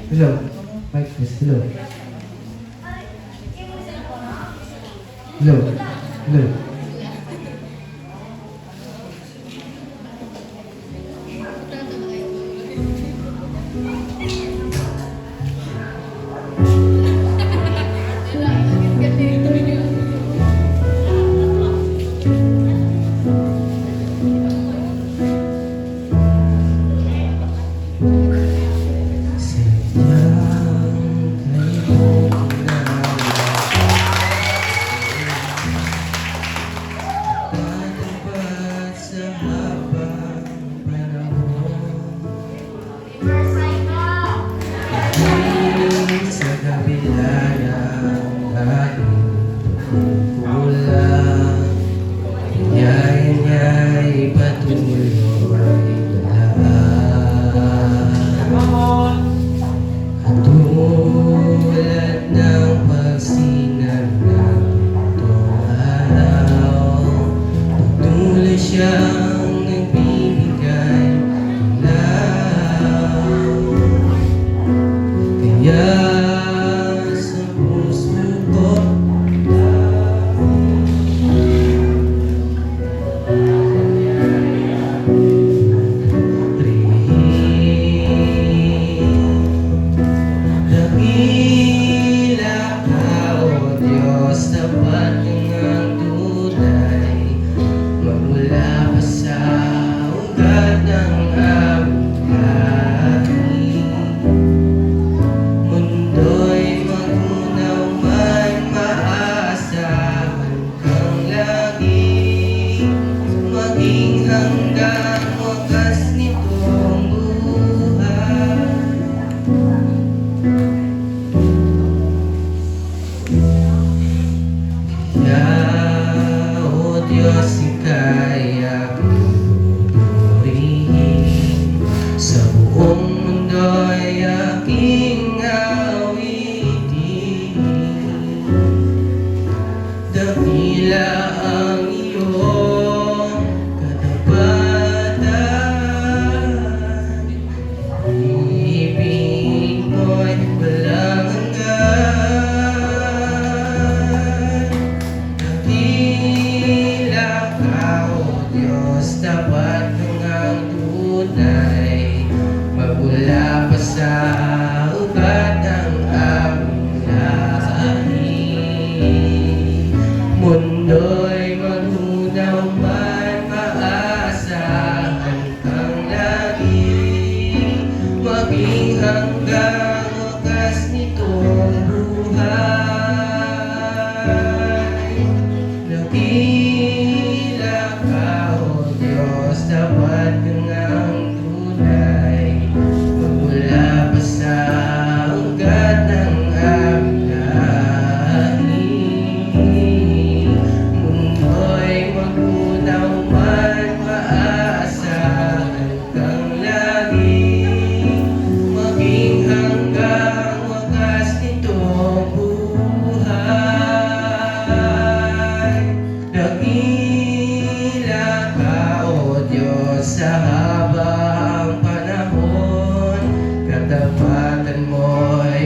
Hello. Mic test. Hello. Hello. Hello. Sa kabila ng aking kulang, kaya niya'y patuloy dalaan. At tulad ng pagsinag ng itong araw, patuloy siyang nagbibigay ilaw. Kaya sa puso ko dakila ka, O Diyos, tapat ng tunay, magmula pa sa ugat ng aming lahi. Mundo'y magunaw man, maaasahan kang lagi, maging hanggang wakas nitong buhay. Kaya, O Diyos, Ika'y aking pupurihin, sa buong mundo'y aking awitin. Dakila ang iyong katapatan, ibig mo'y walang hanggan. Dakila ka, O Diyos, tapat ng tunay, magmula pa sa ugat ng aming lahi. Mundo'y magunaw man, maaasahan kang lagi, maging hanggang wakas nitong buhay. Dakila ka, O Diyos, tapat ng tunay, magmula pa sa ugat ng aming lahi. Mundo'y magunaw man, maaasahan kang lagi, maging hanggang wakas nitong buhay. Dakila ka, O Diyos, sa habang panahon, katapatan mo'y